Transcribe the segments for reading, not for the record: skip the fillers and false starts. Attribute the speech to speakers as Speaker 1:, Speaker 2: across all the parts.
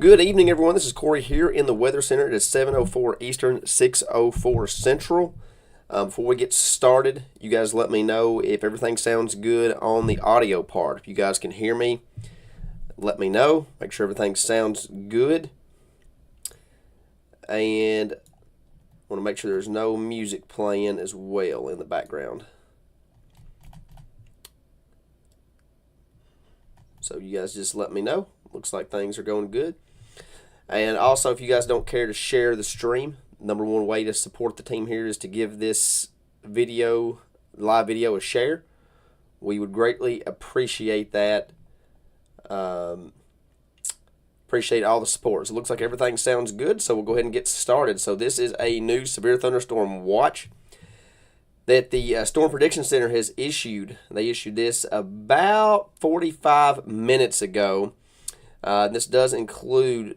Speaker 1: Good evening, everyone. This is Corey here in the Weather Center. It is 7:04 Eastern, 6:04 Central. Before we get started, you guys let me know if everything sounds good on the audio part. If you guys can hear me, let me know. Make sure everything sounds good. And I want to make sure there's no music playing as well in the background. So you guys just let me know. Looks like things are going good. And also, if you guys don't care to share the stream, number one way to support the team here is to give this video, live video, a share. We would greatly appreciate that. Appreciate all the support. So it looks like everything sounds good, so we'll go ahead and get started. So this is a new severe thunderstorm watch that the Storm Prediction Center has issued. They issued this about 45 minutes ago. This does include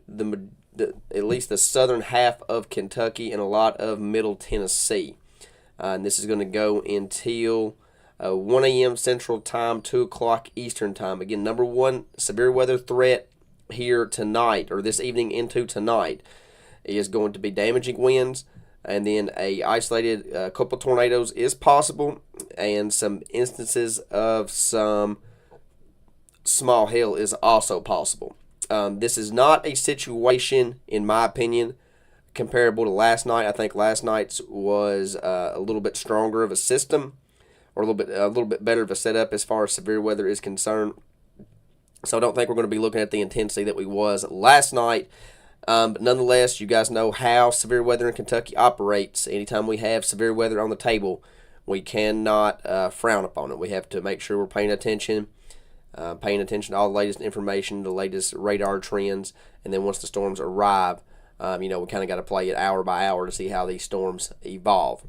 Speaker 1: at least the southern half of Kentucky and a lot of middle Tennessee. And this is going to go until 1 a.m. Central Time, 2 o'clock Eastern Time. Again, number one severe weather threat here tonight, or this evening into tonight, is going to be damaging winds, and then a isolated couple tornadoes is possible, and some instances of some small hail is also possible. This is not a situation, in my opinion, comparable to last night. I think last night's was a little bit stronger of a system, or a little bit better of a setup as far as severe weather is concerned. So I don't think we're going to be looking at the intensity that we was last night. But nonetheless, you guys know how severe weather in Kentucky operates. Anytime we have severe weather on the table, we cannot frown upon it. We have to make sure we're paying attention to all the latest information, the latest radar trends, and then once the storms arrive, we kind of got to play it hour by hour to see how these storms evolve.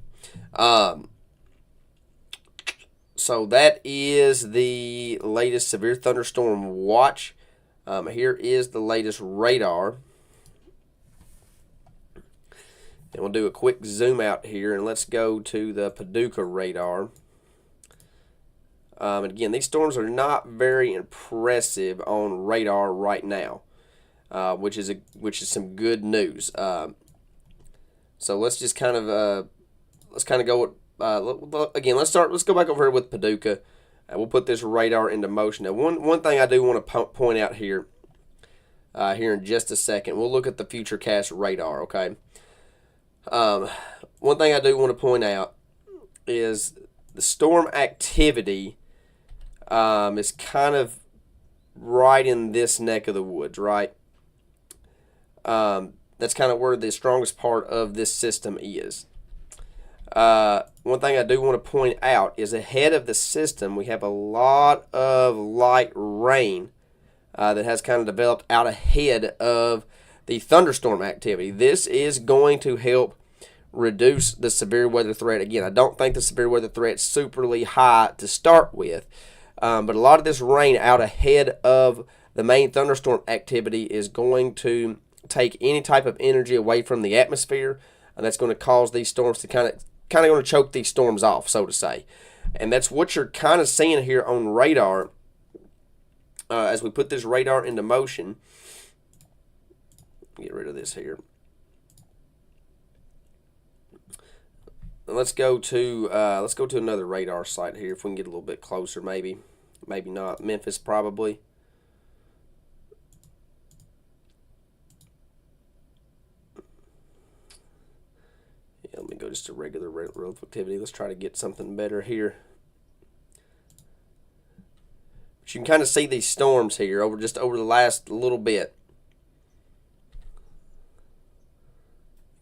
Speaker 1: So that is the latest severe thunderstorm watch. Here is the latest radar. And we'll do a quick zoom out here, and let's go to the Paducah radar. And again, these storms are not very impressive on radar right now, which is some good news. So let's just kind of go with again. Let's go back over here with Paducah, and we'll put this radar into motion. Now, one thing I do want to point out here in just a second. We'll look at the Futurecast radar. Okay. One thing I do want to point out is the storm activity is kind of right in this neck of the woods, right? That's kind of where the strongest part of this system is. One thing I do want to point out is ahead of the system, we have a lot of light rain that has kind of developed out ahead of the thunderstorm activity. This is going to help reduce the severe weather threat. Again, I don't think the severe weather threat's superly high to start with, but a lot of this rain out ahead of the main thunderstorm activity is going to take any type of energy away from the atmosphere, and that's going to cause these storms to kind of going to choke these storms off, so to say. And that's what you're kind of seeing here on radar as we put this radar into motion. Get rid of this here. Let's go to another radar site here. If we can get a little bit closer, maybe not. Memphis probably. Yeah, let me go just to regular relative activity. Let's try to get something better here. But you can kind of see these storms here over the last little bit.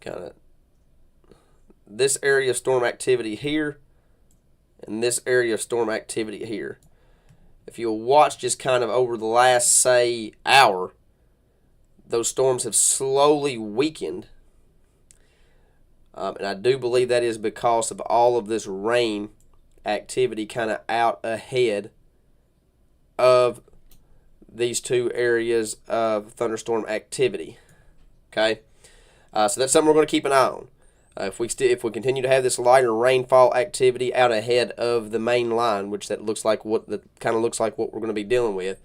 Speaker 1: Kind of this area of storm activity here and this area of storm activity here. If you'll watch just kind of over the last, say, hour, those storms have slowly weakened. And I do believe that is because of all of this rain activity kind of out ahead of these two areas of thunderstorm activity. Okay? So that's something we're going to keep an eye on. If we continue to have this lighter rainfall activity out ahead of the main line, which that looks like what we're going to be dealing with,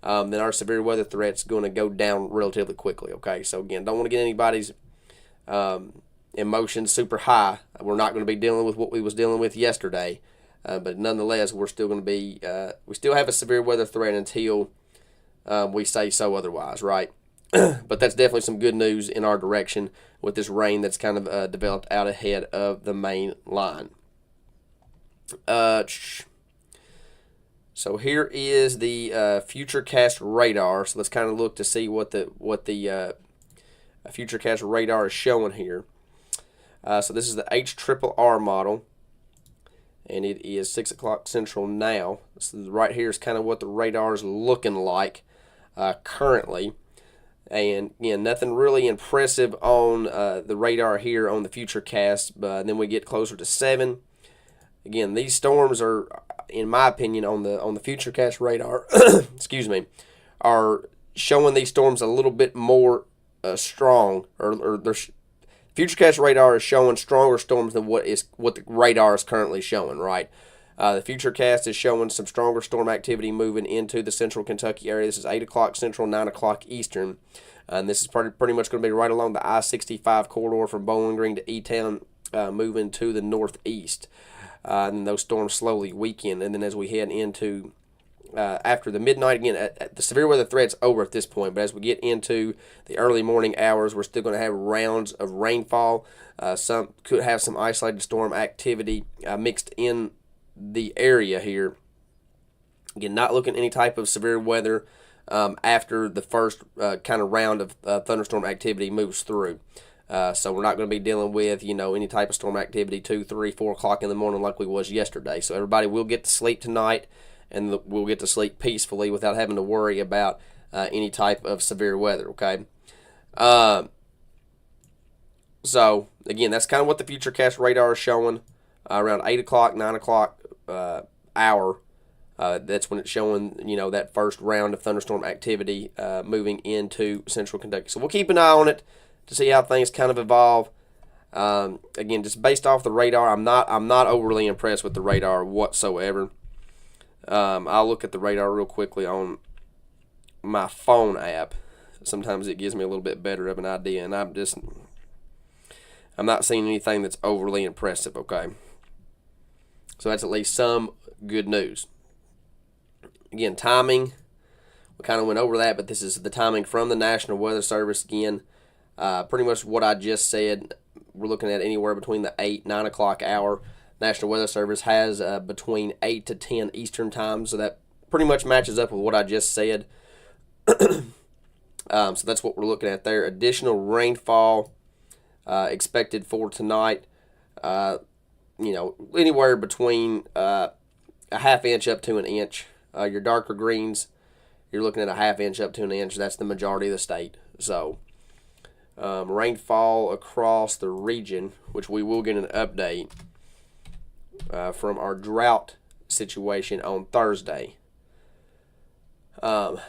Speaker 1: then our severe weather threat's going to go down relatively quickly. Okay, so again, don't want to get anybody's emotions super high. We're not going to be dealing with what we was dealing with yesterday, but nonetheless, we're still going to be we still have a severe weather threat until we say so otherwise, right? But that's definitely some good news in our direction with this rain that's kind of developed out ahead of the main line. So here is the Futurecast radar. So let's kind of look to see what the Futurecast radar is showing here. So this is the HRRR model, and it is 6 o'clock Central now. So right here is kind of what the radar is looking like currently. And again, nothing really impressive on the radar here on the Futurecast, but then we get closer to 7. Again, these storms are, in my opinion, on the Futurecast radar, excuse me, are showing these storms a little bit more strong, or their Futurecast radar is showing stronger storms than what the radar is currently showing, right? The Futurecast is showing some stronger storm activity moving into the central Kentucky area. This is 8 o'clock Central, 9 o'clock Eastern. And this is pretty much going to be right along the I-65 corridor from Bowling Green to E-Town, moving to the northeast. And those storms slowly weaken. And then as we head into after the midnight, again, the severe weather threat's over at this point. But as we get into the early morning hours, we're still going to have rounds of rainfall. Some could have some isolated storm activity mixed in the area here. Again, not looking at any type of severe weather after the first kind of round of thunderstorm activity moves through. So we're not going to be dealing with, any type of storm activity 2, 3, 4 o'clock in the morning like we was yesterday. So everybody will get to sleep tonight, and we'll get to sleep peacefully without having to worry about any type of severe weather, okay? So, again, that's kind of what the Futurecast radar is showing. Around 8 o'clock, 9 o'clock hour, that's when it's showing, that first round of thunderstorm activity moving into central Kentucky. So we'll keep an eye on it to see how things kind of evolve. Again, just based off the radar, I'm not overly impressed with the radar whatsoever. I'll look at the radar real quickly on my phone app. Sometimes it gives me a little bit better of an idea, and I'm not seeing anything that's overly impressive, okay? So that's at least some good news. Again, timing, we kind of went over that, but this is the timing from the National Weather Service again. Pretty much what I just said. We're looking at anywhere between the 9 o'clock hour. National Weather Service has between 8 to 10 Eastern time, so that pretty much matches up with what I just said. So that's what we're looking at there. Additional rainfall expected for tonight. Anywhere between a half inch up to an inch. Your darker greens, you're looking at a half inch up to an inch. That's the majority of the state. So rainfall across the region, which we will get an update from our drought situation on Thursday. So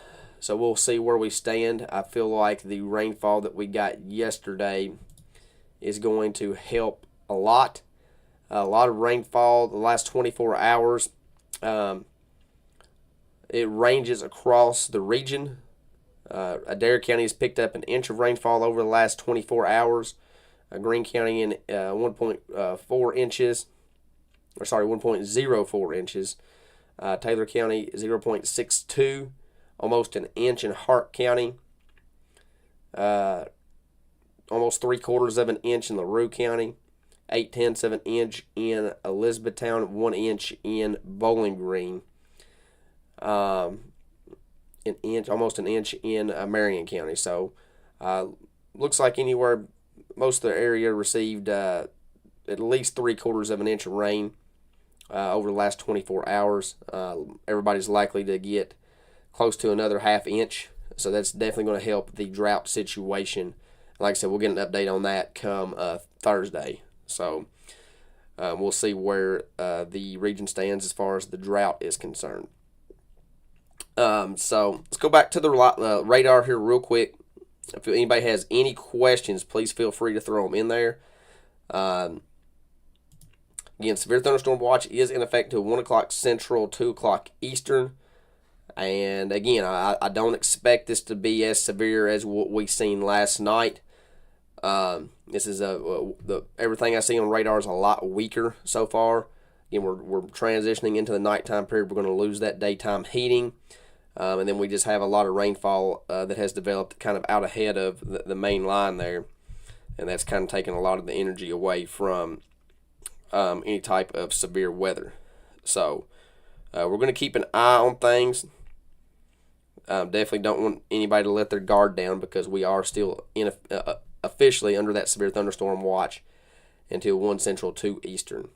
Speaker 1: we'll see where we stand. I feel like the rainfall that we got yesterday is going to help a lot. A lot of rainfall the last 24 hours. It ranges across the region. Adair County has picked up an inch of rainfall over the last 24 hours. Greene County in 1.4 inches. 1.04 inches. Taylor County 0.62, almost an inch in Hart County. Almost 3/4 of an inch in LaRue County. 0.8 of an inch in Elizabethtown. 1 inch in Bowling Green. Almost an inch in Marion County. So looks like most of the area received at least 3/4 of an inch of rain over the last 24 hours. Everybody's likely to get close to another half inch, so that's definitely going to help the drought situation. Like I said, we'll get an update on that come Thursday. So we'll see where the region stands as far as the drought is concerned. So let's go back to the radar here real quick. If anybody has any questions, please feel free to throw them in there. Again, severe thunderstorm watch is in effect until 1 o'clock Central, 2 o'clock Eastern. And again, I don't expect this to be as severe as what we seen last night. This is everything I see on radar is a lot weaker so far. Again, we're transitioning into the nighttime period. We're going to lose that daytime heating. And then we just have a lot of rainfall that has developed kind of out ahead of the main line there. And that's kind of taken a lot of the energy away from any type of severe weather. So we're going to keep an eye on things. Definitely don't want anybody to let their guard down, because we are still officially under that severe thunderstorm watch until 1 Central, 2 Eastern.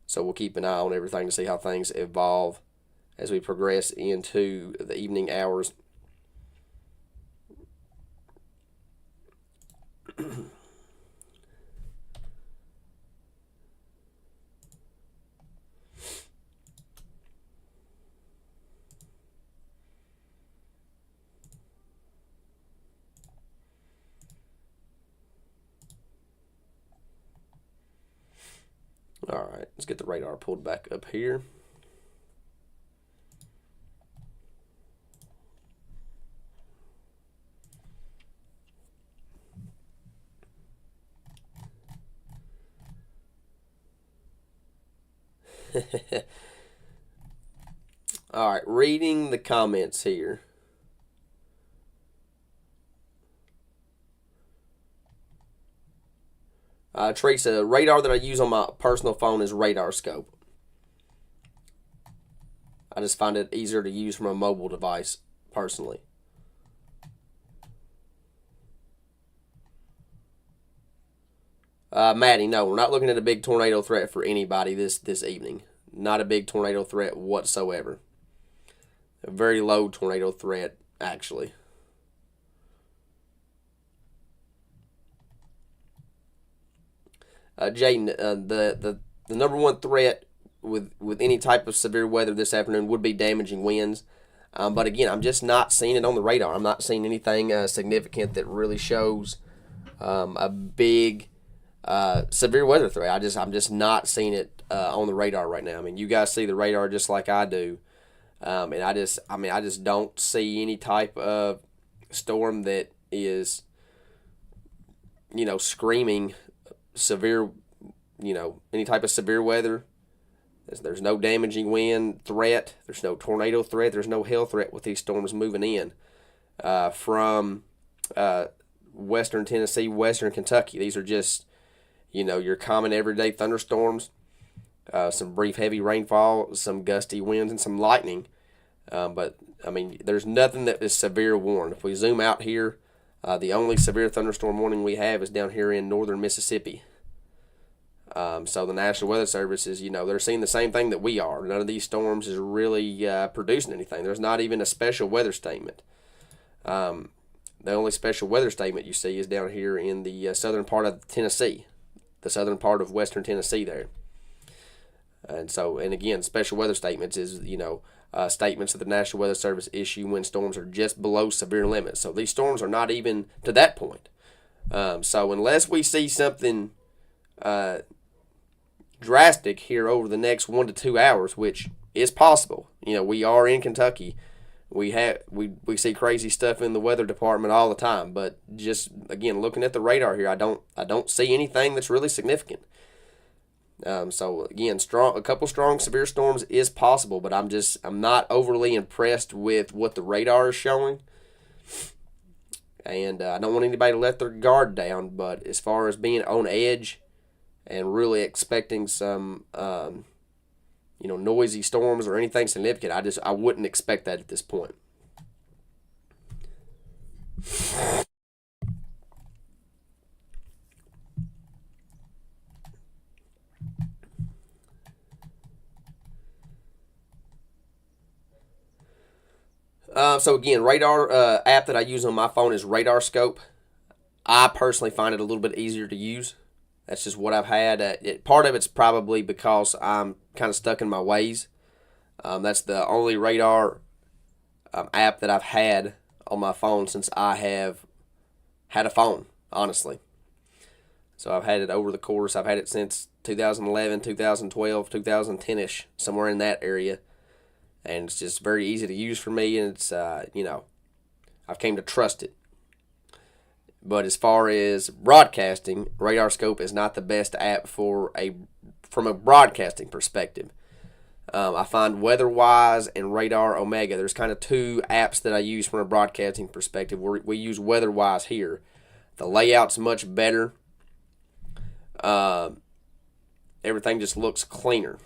Speaker 1: So we'll keep an eye on everything to see how things evolve as we progress into the evening hours. All right, let's get the radar pulled back up here. All right, reading the comments here. Teresa, radar that I use on my personal phone is RadarScope. I just find it easier to use from a mobile device, personally. Maddie, no, we're not looking at a big tornado threat for anybody this evening. Not a big tornado threat whatsoever. A very low tornado threat, actually. Jaden, the number one threat with any type of severe weather this afternoon would be damaging winds. But again, I'm just not seeing it on the radar. I'm not seeing anything significant that really shows a big severe weather threat. I'm just not seeing it on the radar right now. I mean, you guys see the radar just like I do, and I just don't see any type of storm that is, screaming severe, any type of severe weather. There's no damaging wind threat. There's no tornado threat. There's no hail threat with these storms moving in from western Tennessee, western Kentucky. These are just, your common everyday thunderstorms, some brief heavy rainfall, some gusty winds, and some lightning. But, there's nothing that is severe warned. If we zoom out here, the only severe thunderstorm warning we have is down here in northern Mississippi. So the National Weather Service is, they're seeing the same thing that we are. None of these storms is really producing anything. There's not even a special weather statement. The only special weather statement you see is down here in the southern part of Tennessee, the southern part of western Tennessee there. And again, special weather statements is, statements that the National Weather Service issue when storms are just below severe limits. So these storms are not even to that point. So unless we see something drastic here over the next 1 to 2 hours, which is possible, we are in Kentucky. We see crazy stuff in the weather department all the time, but just again looking at the radar here, I don't see anything that's really significant. So again, a couple strong severe storms is possible, but I'm not overly impressed with what the radar is showing, and I don't want anybody to let their guard down. But as far as being on edge and really expecting some noisy storms or anything significant, I wouldn't expect that at this point. So again, radar app that I use on my phone is RadarScope. I personally find it a little bit easier to use. That's just what I've had. Part of it's probably because I'm kind of stuck in my ways. That's the only radar app that I've had on my phone since I have had a phone, honestly. So I've had it over the course. I've had it since 2011, 2012, 2010-ish, somewhere in that area. and it's just very easy to use for me, and it's I've came to trust it. But as far as broadcasting, RadarScope is not the best app from a broadcasting perspective. I find WeatherWise and Radar Omega. There's kind of two apps that I use from a broadcasting perspective. We use WeatherWise here. The layout's much better. Everything just looks cleaner.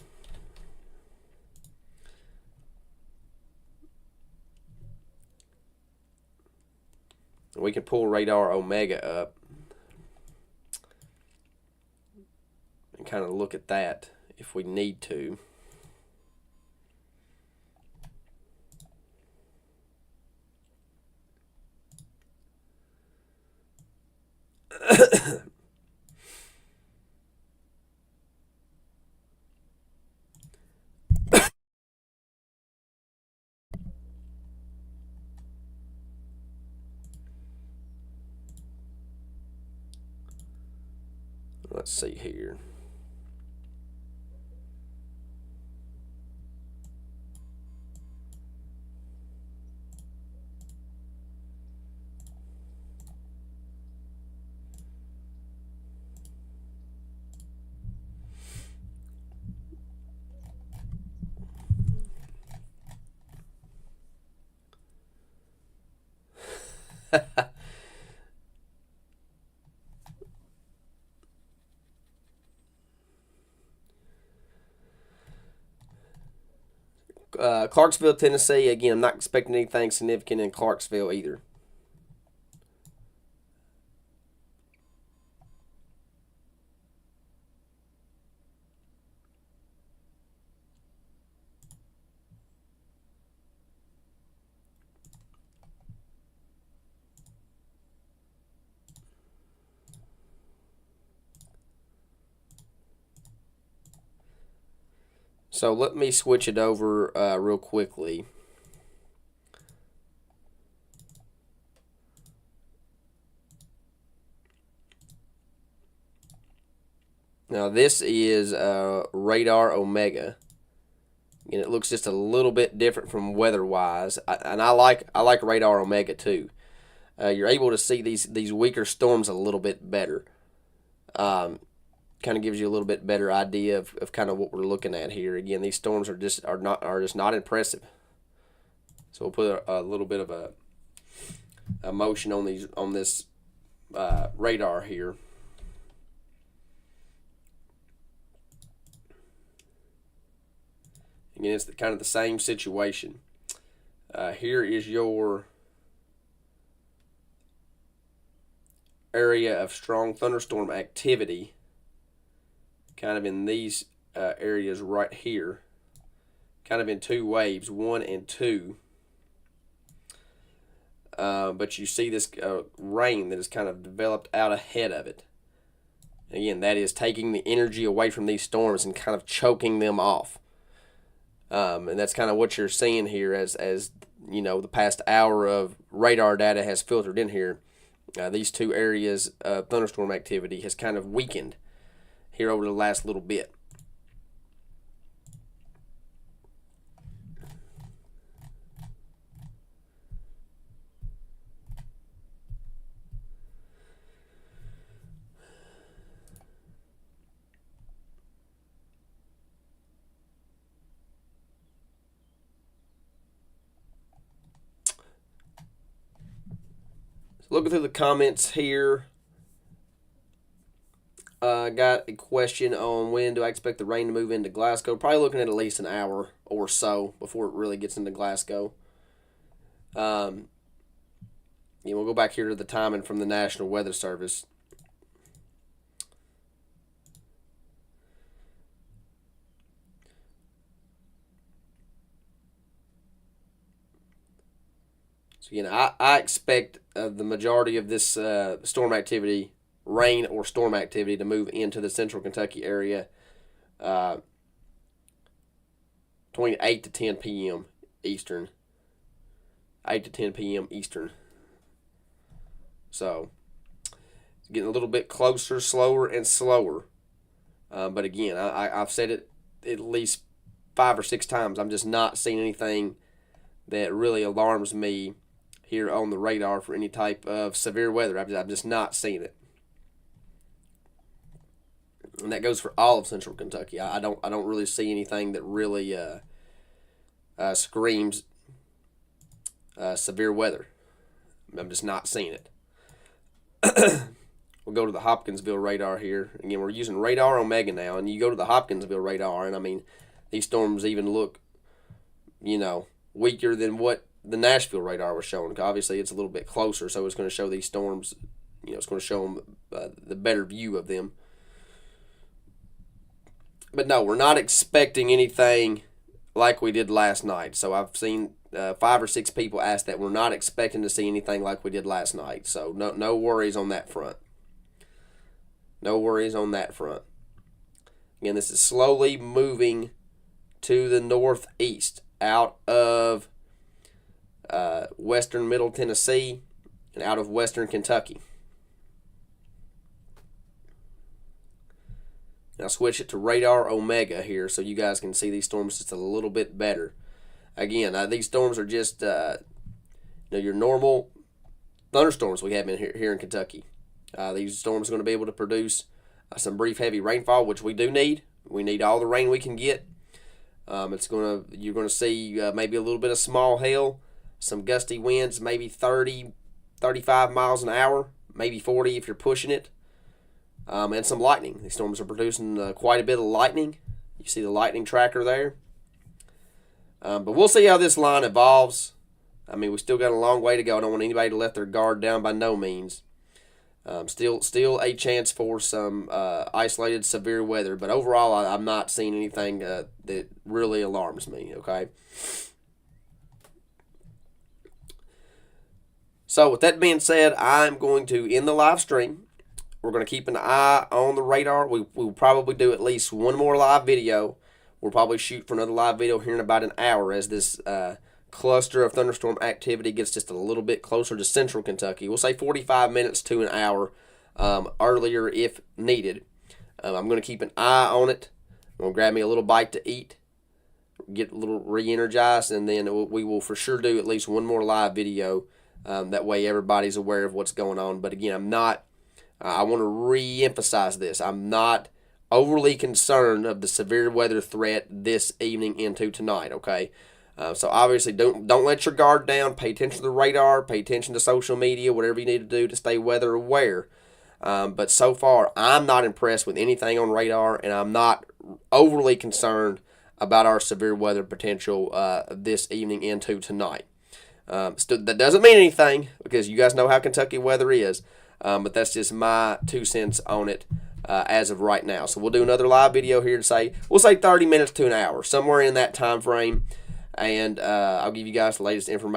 Speaker 1: We can pull Radar Omega up and kind of look at that if we need to. Let's see here. Clarksville, Tennessee. Again, I'm not expecting anything significant in Clarksville either. So let me switch it over real quickly. Now this is Radar Omega, and it looks just a little bit different from WeatherWise, and I like Radar Omega too. You're able to see these weaker storms a little bit better. Kind of gives you a little bit better idea of kind of what we're looking at here. Again, these storms are just not impressive. So we'll put a little bit of a motion on this radar here. Again, it's kind of the same situation. Here is your area of strong thunderstorm activity, kind of in these areas right here, kind of in two waves, 1 and 2. But you see this rain that is kind of developed out ahead of it. Again, that is taking the energy away from these storms and kind of choking them off. And that's kind of what you're seeing here as the past hour of radar data has filtered in here. These two areas of thunderstorm activity has kind of weakened here over the last little bit. Looking through the comments here, got a question on when do I expect the rain to move into Glasgow. Probably looking at least an hour or so before it really gets into Glasgow. We'll go back here to the timing from the National Weather Service. So again, I expect the majority of this storm activity, rain or storm activity, to move into the central Kentucky area between 8 to 10 p.m. Eastern. 8 to 10 p.m. Eastern. So it's getting a little bit closer, slower and slower. But again, I've said it at least 5 or 6 times. I'm just not seeing anything that really alarms me here on the radar for any type of severe weather. I'm just not seeing it. And that goes for all of Central Kentucky. I don't really see anything that really screams severe weather. I'm just not seeing it. We'll go to the Hopkinsville radar here. Again, we're using Radar Omega now, and you go to the Hopkinsville radar, and I mean, these storms even look, weaker than what the Nashville radar was showing. Obviously, it's a little bit closer, so it's going to show these storms, it's going to show them the better view of them. But no, we're not expecting anything like we did last night. So I've seen 5 or 6 people ask that. We're not expecting to see anything like we did last night. So no worries on that front. No worries on that front. Again, this is slowly moving to the northeast out of western Middle Tennessee and out of western Kentucky. Now switch it to Radar Omega here so you guys can see these storms just a little bit better. Again, these storms are just your normal thunderstorms we have here in Kentucky. These storms are going to be able to produce some brief heavy rainfall, which we do need. We need all the rain we can get. You're going to see maybe a little bit of small hail, some gusty winds, maybe 30, 35 miles an hour, maybe 40 if you're pushing it, and some lightning. These storms are producing quite a bit of lightning. You see the lightning tracker there. But we'll see how this line evolves. I mean, we still got a long way to go. I don't want anybody to let their guard down by no means. Still a chance for some isolated severe weather, but overall I'm not seeing anything that really alarms me, okay? So with that being said, I'm going to end the live stream. We're going to keep an eye on the radar. We'll probably do at least one more live video. We'll probably shoot for another live video here in about an hour as this cluster of thunderstorm activity gets just a little bit closer to central Kentucky. We'll say 45 minutes to an hour earlier if needed. I'm going to keep an eye on it. I'm going to grab me a little bite to eat, get a little re-energized, and then we will for sure do at least one more live video. That way everybody's aware of what's going on. But again, I want to re-emphasize this. I'm not overly concerned of the severe weather threat this evening into tonight, okay? So obviously don't let your guard down. Pay attention to the radar. Pay attention to social media, whatever you need to do to stay weather aware. But so far, I'm not impressed with anything on radar, and I'm not overly concerned about our severe weather potential this evening into tonight. That doesn't mean anything because you guys know how Kentucky weather is. But that's just my 2 cents on it as of right now. So we'll do another live video here we'll say 30 minutes to an hour, somewhere in that time frame. And I'll give you guys the latest information.